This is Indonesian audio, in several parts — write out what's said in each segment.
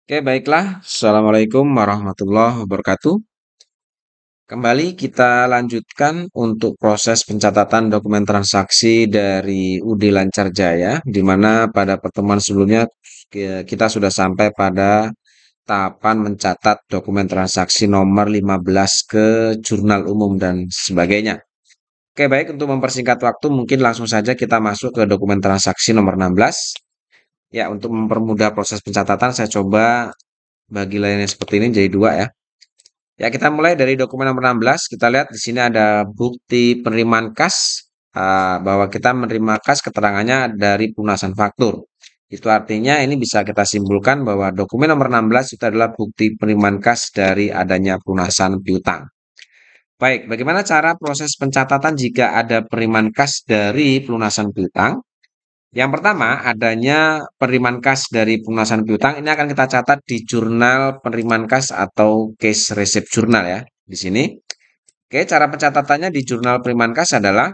Oke, baiklah. Assalamualaikum warahmatullahi wabarakatuh. Kembali kita lanjutkan untuk proses pencatatan dokumen transaksi dari UD Lancar Jaya, di mana pada pertemuan sebelumnya kita sudah sampai pada tahapan mencatat dokumen transaksi nomor 15 ke jurnal umum dan sebagainya. Oke, baik, untuk mempersingkat waktu mungkin langsung saja kita masuk ke dokumen transaksi nomor 16. Ya, untuk mempermudah proses pencatatan saya coba bagi lainnya seperti ini jadi dua ya. Ya, kita mulai dari dokumen nomor 16. Kita lihat di sini ada bukti penerimaan kas, bahwa kita menerima kas keterangannya dari pelunasan faktur. Itu artinya ini bisa kita simpulkan bahwa dokumen nomor 16 itu adalah bukti penerimaan kas dari adanya pelunasan piutang. Baik, bagaimana cara proses pencatatan jika ada penerimaan kas dari pelunasan piutang? Yang pertama, adanya penerimaan kas dari pelunasan piutang ini akan kita catat di jurnal penerimaan kas atau case receipt journal ya, di sini. Oke, cara pencatatannya di jurnal penerimaan kas adalah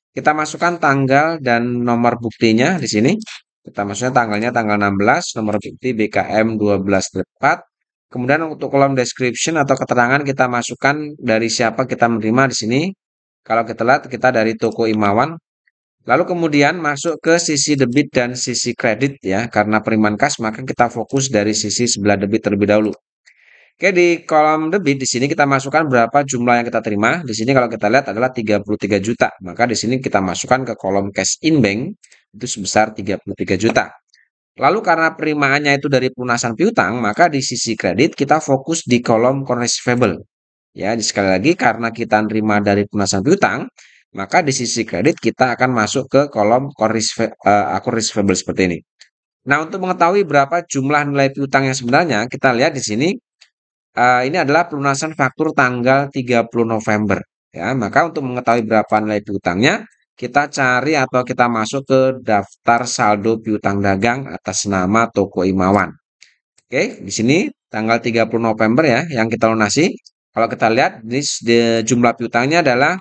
kita masukkan tanggal dan nomor buktinya di sini. Kita masukkan tanggalnya tanggal 16, nomor bukti BKM 12/4. Kemudian untuk kolom description atau keterangan kita masukkan dari siapa kita menerima di sini. Kalau kita lihat kita dari toko Imawan. Lalu kemudian masuk ke sisi debit dan sisi kredit ya. Karena penerimaan kas maka kita fokus dari sisi sebelah debit terlebih dahulu. Oke, di kolom debit di sini kita masukkan berapa jumlah yang kita terima. Di sini kalau kita lihat adalah 33 juta. Maka di sini kita masukkan ke kolom cash in bank itu sebesar 33 juta. Lalu karena penerimaannya itu dari pelunasan piutang, maka di sisi kredit kita fokus di kolom receivable. Ya, sekali lagi karena kita nerima dari pelunasan piutang, maka di sisi kredit kita akan masuk ke kolom akun receivable seperti ini. Nah, untuk mengetahui berapa jumlah nilai piutang yang sebenarnya, kita lihat di sini ini adalah pelunasan faktur tanggal 30 November ya. Maka untuk mengetahui berapa nilai piutangnya, kita cari atau kita masuk ke daftar saldo piutang dagang atas nama toko Imawan. Oke, di sini tanggal 30 November ya yang kita lunasi. Kalau kita lihat ini jumlah piutangnya adalah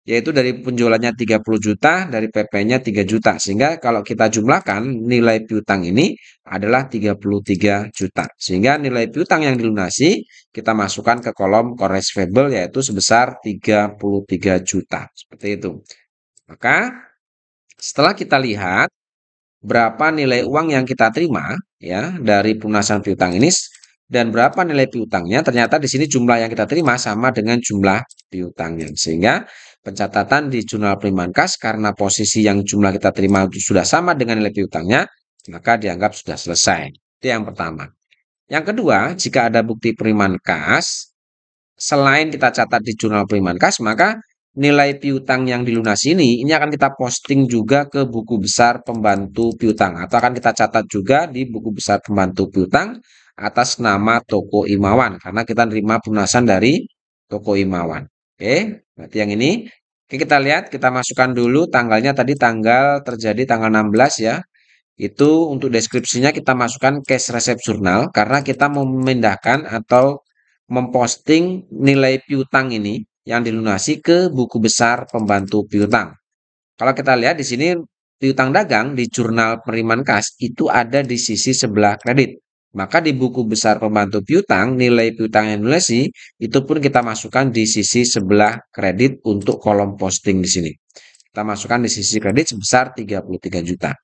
yaitu dari penjualannya 30 juta, dari PP-nya 3 juta. Sehingga kalau kita jumlahkan nilai piutang ini adalah 33 juta. Sehingga nilai piutang yang dilunasi kita masukkan ke kolom core receivable yaitu sebesar 33 juta. Seperti itu. Maka setelah kita lihat berapa nilai uang yang kita terima ya dari pelunasan piutang ini dan berapa nilai piutangnya, ternyata di sini jumlah yang kita terima sama dengan jumlah piutangnya. Sehingga pencatatan di jurnal penerimaan kas karena posisi yang jumlah kita terima sudah sama dengan nilai piutangnya, maka dianggap sudah selesai. Itu yang pertama. Yang kedua, jika ada bukti penerimaan kas, selain kita catat di jurnal penerimaan kas, maka nilai piutang yang dilunasi ini akan kita posting juga ke buku besar pembantu piutang atau akan kita catat juga di buku besar pembantu piutang atas nama toko Imawan karena kita nerima pelunasan dari toko Imawan. Oke, berarti yang ini. Oke, kita lihat, kita masukkan dulu tanggalnya tadi tanggal terjadi tanggal 16 ya. Itu untuk deskripsinya kita masukkan cash receipt journal karena kita mau memindahkan atau memposting nilai piutang ini yang dilunasi ke buku besar pembantu piutang. Kalau kita lihat di sini piutang dagang di jurnal penerimaan kas itu ada di sisi sebelah kredit. Maka di buku besar pembantu piutang nilai piutang yang dilunasi itu pun kita masukkan di sisi sebelah kredit untuk kolom posting di sini. Kita masukkan di sisi kredit sebesar 33 juta.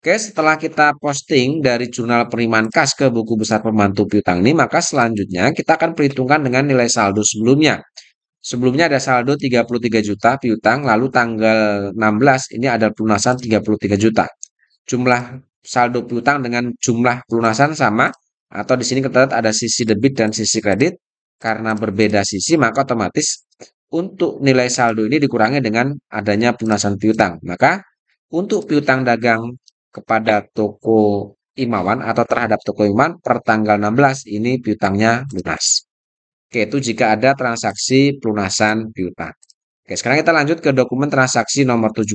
Oke, setelah kita posting dari jurnal penerimaan kas ke buku besar pembantu piutang ini, maka selanjutnya kita akan perhitungkan dengan nilai saldo sebelumnya. Sebelumnya ada saldo 33 juta piutang, lalu tanggal 16 ini ada pelunasan 33 juta. Jumlah saldo piutang dengan jumlah pelunasan sama, atau di sini kita lihat ada sisi debit dan sisi kredit. Karena berbeda sisi, maka otomatis untuk nilai saldo ini dikurangi dengan adanya pelunasan piutang. Maka untuk piutang dagang kepada toko Imawan atau terhadap toko Imawan per tanggal 16 ini piutangnya lunas. Oke, itu jika ada transaksi pelunasan piutang. Oke, sekarang kita lanjut ke dokumen transaksi nomor 17.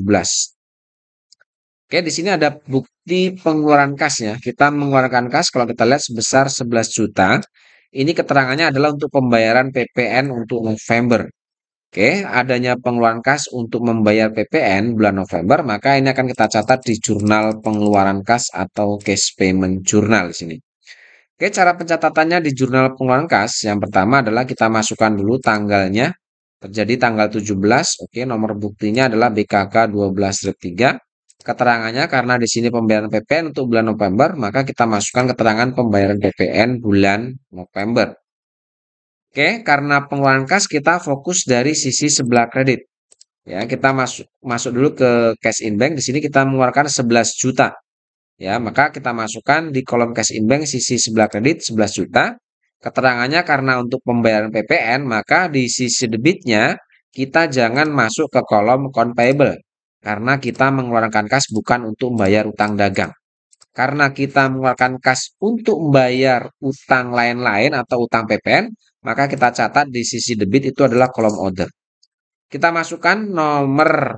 Oke, di sini ada bukti pengeluaran kas ya. Kita mengeluarkan kas kalau kita lihat sebesar 11 juta. Ini keterangannya adalah untuk pembayaran PPN untuk November. Oke, adanya pengeluaran kas untuk membayar PPN bulan November, maka ini akan kita catat di jurnal pengeluaran kas atau cash payment journal di sini. Oke, cara pencatatannya di jurnal pengeluaran kas, yang pertama adalah kita masukkan dulu tanggalnya, terjadi tanggal 17, oke, nomor buktinya adalah BKK 12-3. Keterangannya karena di sini pembayaran PPN untuk bulan November, maka kita masukkan keterangan pembayaran PPN bulan November. Oke, karena pengeluaran kas kita fokus dari sisi sebelah kredit. Ya, kita masuk dulu ke cash in bank. Di sini kita mengeluarkan 11 juta. Ya, maka kita masukkan di kolom cash in bank sisi sebelah kredit 11 juta. Keterangannya karena untuk pembayaran PPN, maka di sisi debitnya kita jangan masuk ke kolom account payable. Karena kita mengeluarkan kas bukan untuk membayar utang dagang. Karena kita mengeluarkan kas untuk membayar utang lain-lain atau utang PPN, maka kita catat di sisi debit itu adalah kolom order. Kita masukkan nomor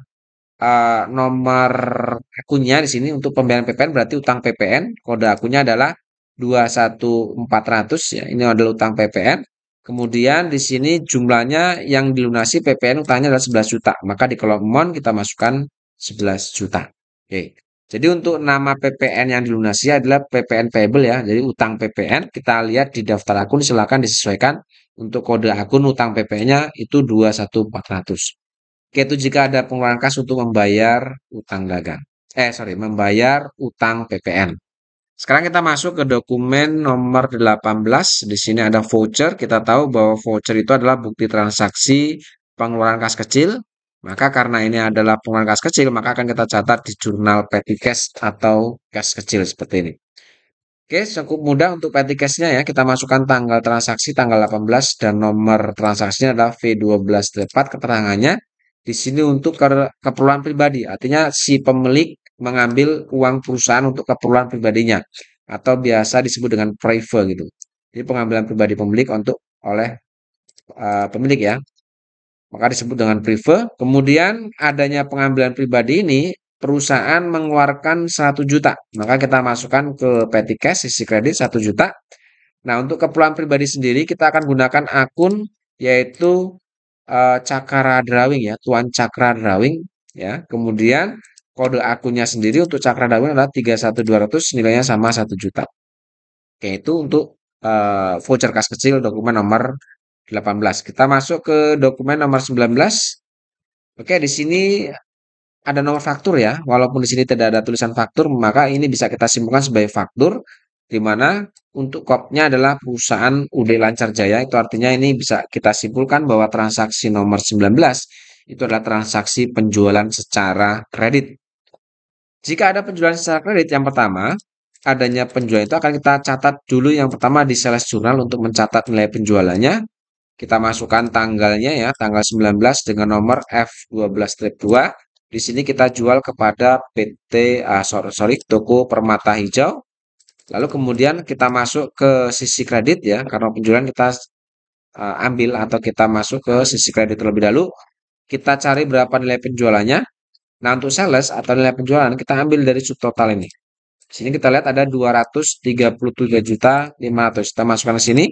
akunnya di sini untuk pembayaran PPN, berarti utang PPN, kode akunnya adalah 21400 ya. Ini adalah utang PPN. Kemudian di sini jumlahnya yang dilunasi PPN utangnya adalah 11 juta. Maka di kolom amount kita masukkan 11 juta. Oke. Jadi untuk nama PPN yang dilunasi adalah PPN payable ya. Jadi utang PPN kita lihat di daftar akun silakan disesuaikan. Untuk kode akun utang PPN-nya itu 21400. Oke, itu jika ada pengeluaran kas untuk membayar utang dagang. Membayar utang PPN. Sekarang kita masuk ke dokumen nomor 18. Di sini ada voucher. Kita tahu bahwa voucher itu adalah bukti transaksi pengeluaran kas kecil. Maka karena ini adalah pengeluaran kas kecil, maka akan kita catat di jurnal petty cash atau kas kecil seperti ini. Oke, cukup mudah untuk petty cash-nya ya. Kita masukkan tanggal transaksi tanggal 18 dan nomor transaksinya adalah V12-4 keterangannya. Di sini untuk keperluan pribadi, artinya si pemilik mengambil uang perusahaan untuk keperluan pribadinya atau biasa disebut dengan prive gitu. Jadi pengambilan pribadi pemilik untuk oleh pemilik ya. Maka disebut dengan prive. Kemudian adanya pengambilan pribadi ini perusahaan mengeluarkan 1 juta. Maka kita masukkan ke petty cash sisi kredit 1 juta. Nah, untuk keperluan pribadi sendiri kita akan gunakan akun yaitu Cakra Drawing ya, Tuan Cakra Drawing ya. Kemudian kode akunnya sendiri untuk Cakra Drawing adalah 31200 nilainya sama 1 juta. Oke, itu untuk voucher kas kecil dokumen nomor 18. Kita masuk ke dokumen nomor 19. Oke, di sini ada nomor faktur ya. Walaupun di sini tidak ada tulisan faktur, maka ini bisa kita simpulkan sebagai faktur, di mana untuk kopnya adalah perusahaan UD Lancar Jaya. Itu artinya ini bisa kita simpulkan bahwa transaksi nomor 19 itu adalah transaksi penjualan secara kredit. Jika ada penjualan secara kredit, yang pertama, adanya penjualan itu akan kita catat dulu yang pertama di sales journal untuk mencatat nilai penjualannya. Kita masukkan tanggalnya ya, tanggal 19 dengan nomor F12-2. Di sini kita jual kepada PT, Toko Permata Hijau. Lalu kemudian kita masuk ke sisi kredit ya, karena penjualan kita ambil atau kita masuk ke sisi kredit terlebih dahulu. Kita cari berapa nilai penjualannya. Nah, untuk sales atau nilai penjualan kita ambil dari subtotal ini. Sini kita lihat ada 233.500. Kita masukkan ke sini.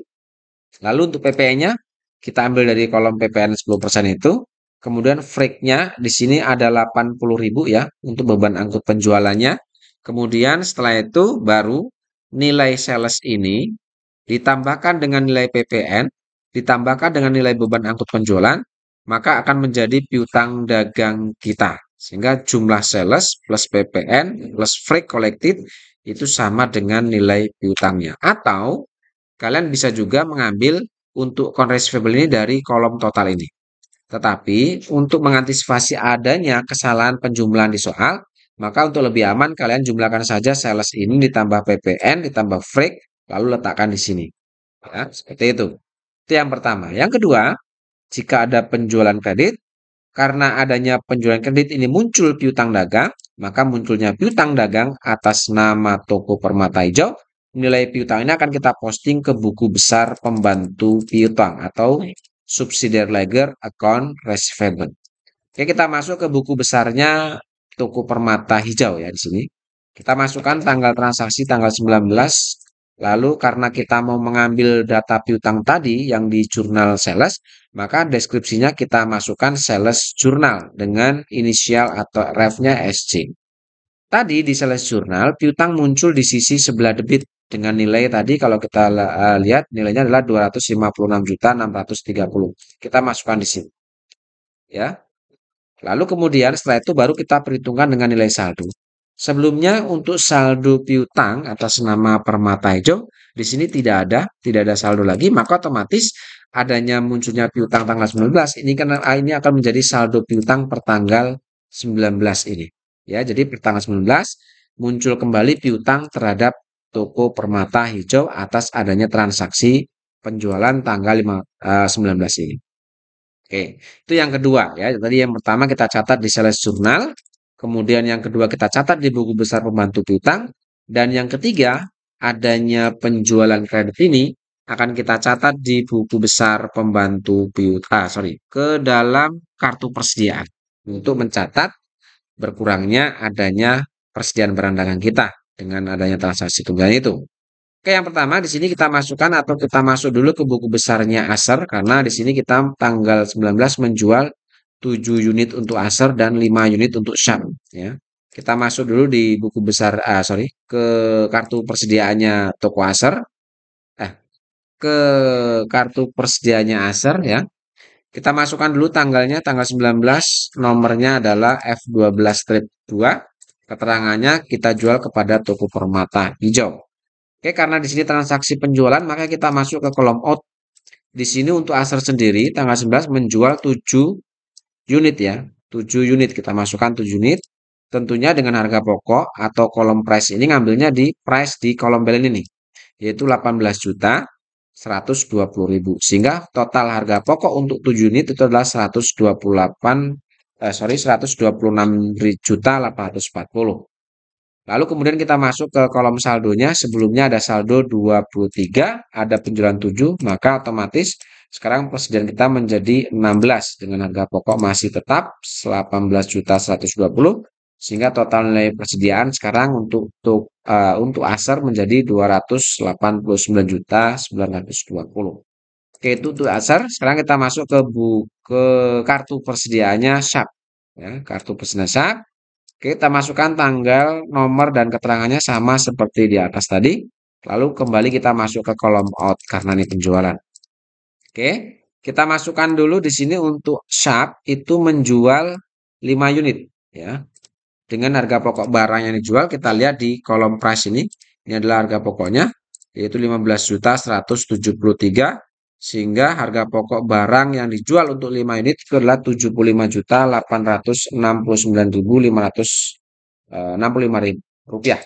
Lalu untuk PPN-nya kita ambil dari kolom PPN 10% itu. Kemudian freak-nya di sini ada 80.000 ya untuk beban angkut penjualannya. Kemudian setelah itu baru nilai sales ini ditambahkan dengan nilai PPN, ditambahkan dengan nilai beban angkut penjualan, maka akan menjadi piutang dagang kita. Sehingga jumlah sales plus PPN plus freight collected itu sama dengan nilai piutangnya. Atau kalian bisa juga mengambil untuk account receivable ini dari kolom total ini. Tetapi untuk mengantisipasi adanya kesalahan penjumlahan di soal, maka untuk lebih aman kalian jumlahkan saja sales ini ditambah PPN ditambah freight lalu letakkan di sini. Ya, seperti itu. Itu yang pertama. Yang kedua, jika ada penjualan kredit, karena adanya penjualan kredit ini muncul piutang dagang, maka munculnya piutang dagang atas nama Toko Permata Hijau. Nilai piutang ini akan kita posting ke buku besar pembantu piutang atau subsidiary ledger account receivable. Oke, kita masuk ke buku besarnya Toko Permata Hijau ya di sini. Kita masukkan tanggal transaksi tanggal 19. Lalu karena kita mau mengambil data piutang tadi yang di jurnal sales, maka deskripsinya kita masukkan sales jurnal dengan inisial atau ref-nya SC. Tadi di sales jurnal piutang muncul di sisi sebelah debit dengan nilai tadi kalau kita lihat nilainya adalah 256.630. Kita masukkan di sini ya. Lalu kemudian setelah itu baru kita perhitungkan dengan nilai saldo. Sebelumnya untuk saldo piutang atas nama Permata Hijau di sini tidak ada saldo lagi, maka otomatis adanya munculnya piutang tanggal 19 ini akan menjadi saldo piutang per tanggal 19 ini. Ya, jadi per tanggal 19 muncul kembali piutang terhadap toko Permata Hijau atas adanya transaksi penjualan tanggal 19 ini. Oke, itu yang kedua ya. Tadi yang pertama kita catat di sales jurnal, kemudian yang kedua kita catat di buku besar pembantu piutang, dan yang ketiga adanya penjualan kredit ini akan kita catat di buku besar pembantu piutang, ke dalam kartu persediaan untuk mencatat berkurangnya adanya persediaan barang dagang kita dengan adanya transaksi tunggal itu. Oke, yang pertama di sini kita masukkan atau kita masuk dulu ke buku besarnya Acer karena di sini kita tanggal 19 menjual 7 unit untuk Acer dan 5 unit untuk Sharp ya. Kita masuk dulu di buku besar ke kartu persediaannya toko Acer. Eh, ke kartu persediaannya Acer ya. Kita masukkan dulu tanggalnya tanggal 19, nomornya adalah F12-2. Keterangannya kita jual kepada toko Permata Hijau. Oke, karena di sini transaksi penjualan, maka kita masuk ke kolom out. Di sini untuk Acer sendiri, tanggal 11 menjual 7 unit ya. 7 unit, kita masukkan 7 unit. Tentunya dengan harga pokok atau kolom price ini ngambilnya di price di kolom balance ini. Yaitu 18.120.000. Sehingga total harga pokok untuk 7 unit itu adalah 126.840. Lalu kemudian kita masuk ke kolom saldonya, sebelumnya ada saldo 23, ada penjualan 7, maka otomatis sekarang persediaan kita menjadi 16 dengan harga pokok masih tetap 18.120, sehingga total nilai persediaan sekarang untuk Acer menjadi 289.920. Oke, itu untuk Acer. Sekarang kita masuk ke kartu persediaannya Sharp. Ya, kartu persediaan Sharp. Kita masukkan tanggal, nomor, dan keterangannya sama seperti di atas tadi. Lalu kembali kita masuk ke kolom out karena ini penjualan. Oke, kita masukkan dulu di sini untuk Sharp itu menjual 5 unit ya. Dengan harga pokok barang yang dijual kita lihat di kolom price ini. Ini adalah harga pokoknya yaitu 15.173 sehingga harga pokok barang yang dijual untuk 5 unit itu adalah 75.869.565 rupiah.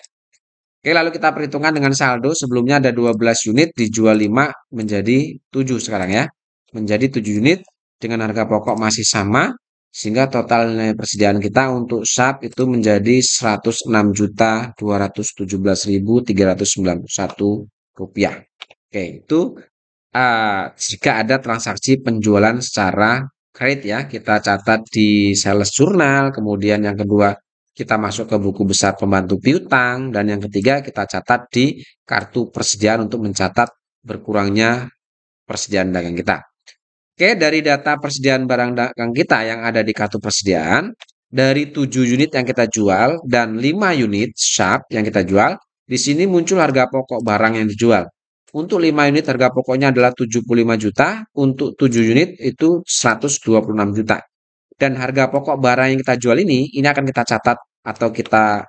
Oke, lalu kita perhitungkan dengan saldo. Sebelumnya ada 12 unit, dijual 5 menjadi 7 sekarang ya. Menjadi 7 unit dengan harga pokok masih sama, sehingga total nilai persediaan kita untuk Sharp itu menjadi 106.217.391 rupiah. Oke, itu jika ada transaksi penjualan secara kredit ya, kita catat di sales jurnal, kemudian yang kedua kita masuk ke buku besar pembantu piutang, dan yang ketiga kita catat di kartu persediaan untuk mencatat berkurangnya persediaan dagang kita. Oke, dari data persediaan barang dagang kita yang ada di kartu persediaan, dari 7 unit yang kita jual dan 5 unit Sharp yang kita jual, di sini muncul harga pokok barang yang dijual. Untuk 5 unit harga pokoknya adalah 75 juta, untuk 7 unit itu 126 juta. Dan harga pokok barang yang kita jual ini akan kita catat atau kita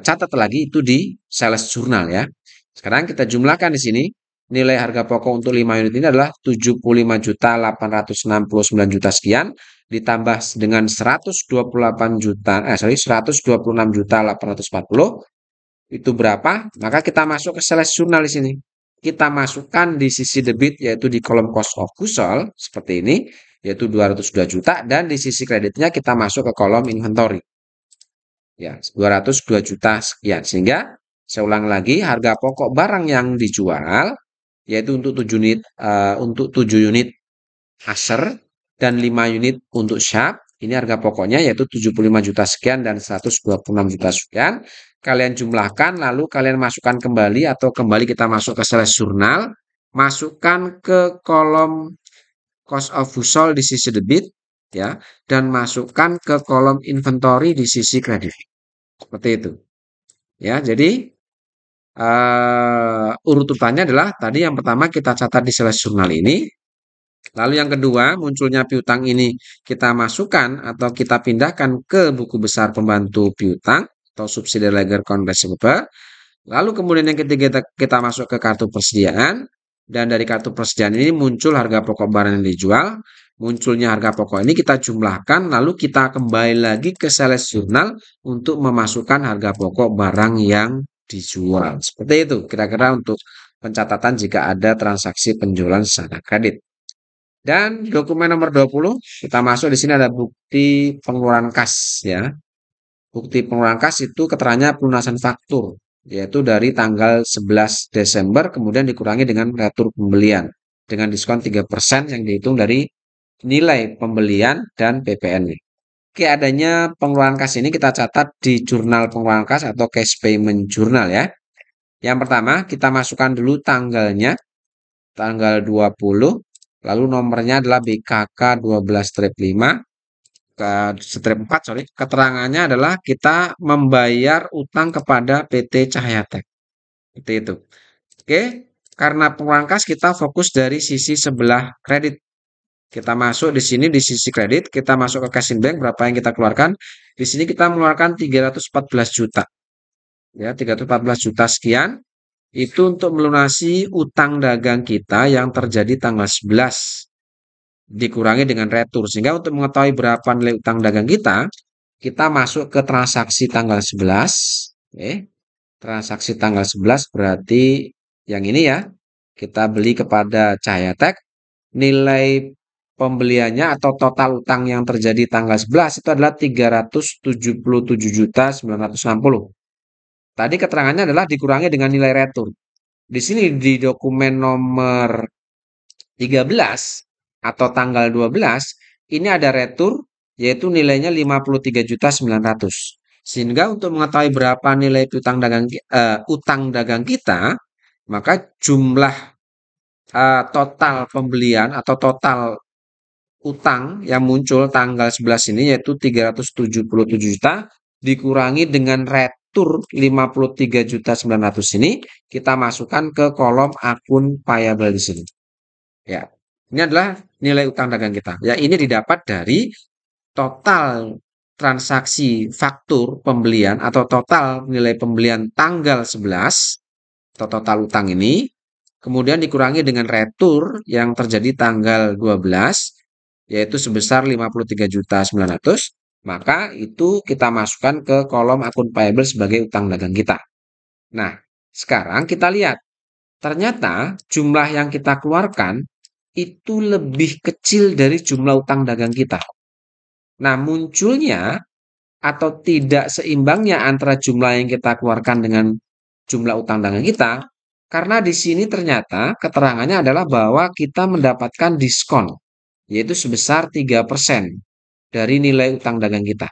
catat lagi itu di sales jurnal ya. Sekarang kita jumlahkan di sini. Nilai harga pokok untuk 5 unit ini adalah 75.869 juta sekian ditambah dengan 126.840 itu berapa? Maka kita masuk ke sales jurnal di sini. Kita masukkan di sisi debit yaitu di kolom cost of goods sold seperti ini yaitu 202 juta dan di sisi kreditnya kita masuk ke kolom inventory. Ya, 202 juta sekian. Sehingga saya ulang lagi harga pokok barang yang dijual yaitu untuk 7 unit Acer dan 5 unit untuk Sharp. Ini harga pokoknya yaitu 75 juta sekian dan 126 juta sekian. Kalian jumlahkan lalu kalian masukkan kembali atau kembali kita masuk ke sales jurnal, masukkan ke kolom cost of goods sold di sisi debit ya dan masukkan ke kolom inventory di sisi kredit. Seperti itu. Ya, jadi Urutannya adalah tadi yang pertama kita catat di sales jurnal ini. Lalu yang kedua, munculnya piutang ini kita masukkan atau kita pindahkan ke buku besar pembantu piutang atau subsidiary ledger account receivable. Lalu kemudian yang ketiga kita masuk ke kartu persediaan, dan dari kartu persediaan ini muncul harga pokok barang yang dijual. Munculnya harga pokok ini kita jumlahkan, lalu kita kembali lagi ke sales jurnal untuk memasukkan harga pokok barang yang dijual. Seperti itu kira-kira untuk pencatatan jika ada transaksi penjualan secara kredit. Dan dokumen nomor 20 kita masuk di sini ada bukti pengeluaran kas ya. Bukti pengeluaran kas itu keterangannya pelunasan faktur, yaitu dari tanggal 11 Desember kemudian dikurangi dengan retur pembelian dengan diskon 3% yang dihitung dari nilai pembelian dan PPN-nya. Oke, adanya pengeluaran kas ini kita catat di jurnal pengeluaran kas atau cash payment journal ya. Yang pertama, kita masukkan dulu tanggalnya, tanggal 20, lalu nomornya adalah BKK 12-5, ke strip 4, sorry. Keterangannya adalah kita membayar utang kepada PT Cahayatech. Seperti itu. Oke, karena pengeluaran kas kita fokus dari sisi sebelah kredit. Kita masuk di sini di sisi kredit, kita masuk ke cash in bank berapa yang kita keluarkan. Di sini kita mengeluarkan 314 juta. Ya, 314 juta sekian itu untuk melunasi utang dagang kita yang terjadi tanggal 11 dikurangi dengan retur. Sehingga untuk mengetahui berapa nilai utang dagang kita masuk ke transaksi tanggal 11. Oke. Transaksi tanggal 11 berarti yang ini ya. Kita beli kepada Cahayatech. Nilai pembeliannya atau total utang yang terjadi tanggal 11 itu adalah 377.960. Tadi keterangannya adalah dikurangi dengan nilai retur. Di sini di dokumen nomor 13 atau tanggal 12 ini ada retur yaitu nilainya 53.900. Sehingga untuk mengetahui berapa nilai utang dagang kita, maka jumlah total pembelian atau total utang yang muncul tanggal 11 ini yaitu 377 juta dikurangi dengan retur 53.900 ini kita masukkan ke kolom akun payable di sini. Ya, ini adalah nilai utang dagang kita. Ya, ini didapat dari total transaksi faktur pembelian atau total nilai pembelian tanggal 11 atau total utang ini, kemudian dikurangi dengan retur yang terjadi tanggal 12, yaitu sebesar 53.900, maka itu kita masukkan ke kolom akun payable sebagai utang dagang kita. Nah, sekarang kita lihat, ternyata jumlah yang kita keluarkan itu lebih kecil dari jumlah utang dagang kita. Nah, munculnya atau tidak seimbangnya antara jumlah yang kita keluarkan dengan jumlah utang dagang kita, karena di sini ternyata keterangannya adalah bahwa kita mendapatkan diskon, yaitu sebesar 3% dari nilai utang dagang kita.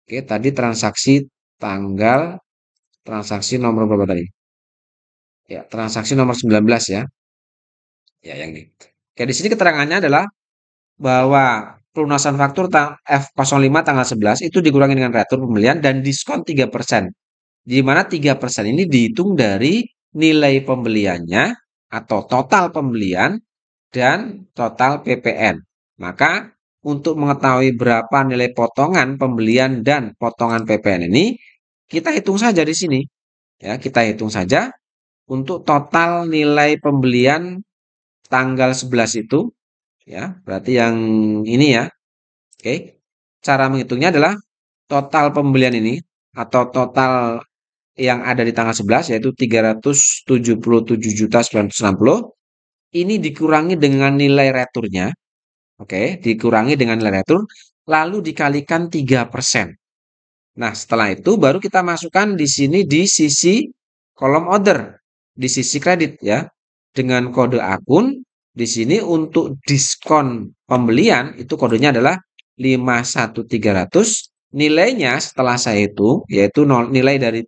Oke, tadi transaksi nomor berapa tadi? Ya, transaksi nomor 19 ya. Ya, yang ini. Oke, di sini keterangannya adalah bahwa pelunasan faktur F05 tanggal 11 itu dikurangi dengan retur pembelian dan diskon 3%. Di mana 3% ini dihitung dari nilai pembeliannya atau total pembelian dan total PPN. Maka untuk mengetahui berapa nilai potongan pembelian dan potongan PPN ini, kita hitung saja di sini. Ya, kita hitung saja untuk total nilai pembelian tanggal 11 itu. Ya, berarti yang ini ya. Oke. Cara menghitungnya adalah total pembelian ini atau total yang ada di tanggal 11 yaitu 377.960 ini dikurangi dengan nilai returnya. Oke, dikurangi dengan nilai retur lalu dikalikan 3%. Nah, setelah itu baru kita masukkan di sini di sisi kolom order, di sisi kredit ya. Dengan kode akun di sini untuk diskon pembelian itu kodenya adalah 51300. Nilainya setelah saya hitung yaitu nilai dari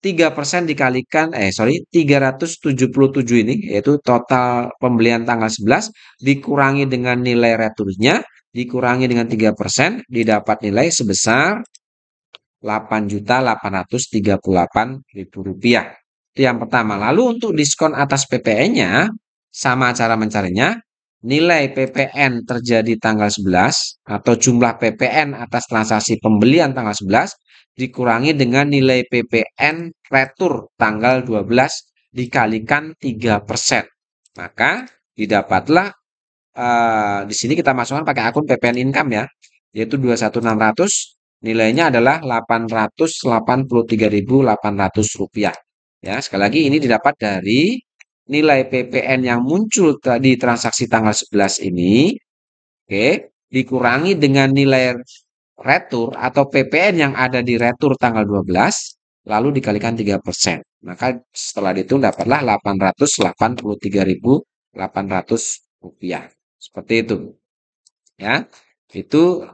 3% dikalikan 377 ini yaitu total pembelian tanggal 11 dikurangi dengan nilai returnya dikurangi dengan 3% didapat nilai sebesar Rp8.838.000. Itu yang pertama. Lalu untuk diskon atas PPN-nya, sama cara mencarinya. Nilai PPN terjadi tanggal 11 atau jumlah PPN atas transaksi pembelian tanggal 11 dikurangi dengan nilai PPN retur tanggal 12 dikalikan 3%. Maka didapatlah di sini kita masukkan pakai akun PPN Income ya, yaitu 21.600, nilainya adalah Rp883.800. Ya, sekali lagi ini didapat dari nilai PPN yang muncul di transaksi tanggal 11 ini, oke, dikurangi dengan nilai retur atau PPN yang ada di retur tanggal 12, lalu dikalikan 3%. Maka setelah dihitung dapatlah Rp883.800. Seperti itu. Ya. Itu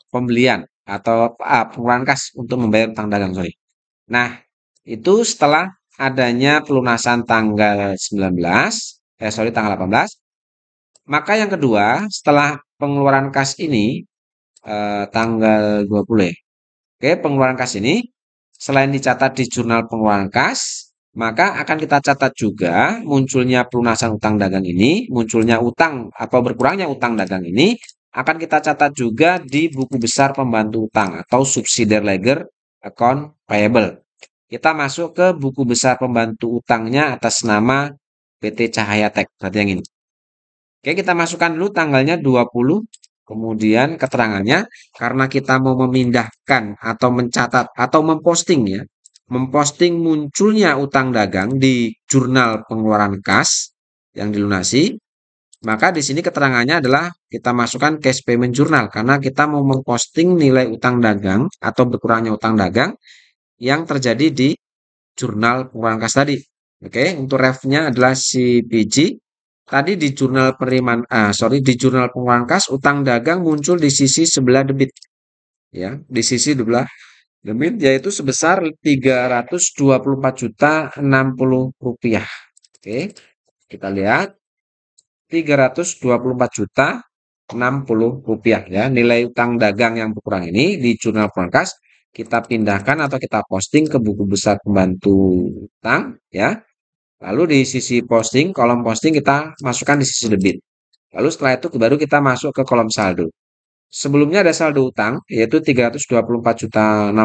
pembelian atau pengeluaran kas untuk membayar utang dagang, sorry. Nah, itu setelah adanya pelunasan tanggal 19, tanggal 18. Maka yang kedua, setelah pengeluaran kas ini tanggal 20 ya. Oke, pengeluaran kas ini selain dicatat di jurnal pengeluaran kas, maka akan kita catat juga munculnya pelunasan utang dagang ini, munculnya utang atau berkurangnya utang dagang ini akan kita catat juga di buku besar pembantu utang atau subsidiary ledger account payable. Kita masuk ke buku besar pembantu utangnya atas nama PT Cahaya Tech, berarti yang ini. Oke, kita masukkan dulu tanggalnya 20, kemudian keterangannya, karena kita mau memindahkan atau mencatat atau memposting ya, memposting munculnya utang dagang di jurnal pengeluaran kas yang dilunasi, maka di sini keterangannya adalah kita masukkan cash payment journal karena kita mau memposting nilai utang dagang atau berkurangnya utang dagang yang terjadi di jurnal pengeluaran kas tadi. Oke, untuk ref-nya adalah CPG. Tadi di jurnal di jurnal pengeluaran kas utang dagang muncul di sisi sebelah debit. Ya, di sisi sebelah debit yaitu sebesar Rp324.060. Oke, kita lihat Rp324.060 ya. Nilai utang dagang yang berkurang ini di jurnal pengeluaran kas kita pindahkan atau kita posting ke buku besar pembantu utang ya. Lalu di sisi posting, kolom posting kita masukkan di sisi debit. Lalu setelah itu baru kita masuk ke kolom saldo. Sebelumnya ada saldo utang yaitu Rp324.060.000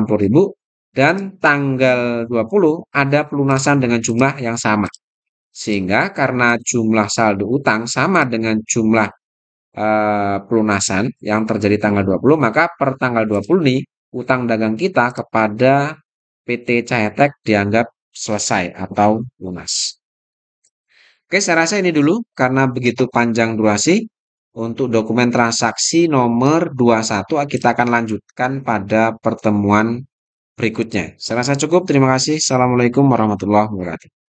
dan tanggal 20 ada pelunasan dengan jumlah yang sama. Sehingga karena jumlah saldo utang sama dengan jumlah pelunasan yang terjadi tanggal 20, maka per tanggal 20 nih utang dagang kita kepada PT Cahaya Tech dianggap selesai atau lunas. Oke, saya rasa ini dulu karena begitu panjang durasi. Untuk dokumen transaksi nomor 21 kita akan lanjutkan pada pertemuan berikutnya. Saya rasa cukup. Terima kasih. Assalamualaikum warahmatullahi wabarakatuh.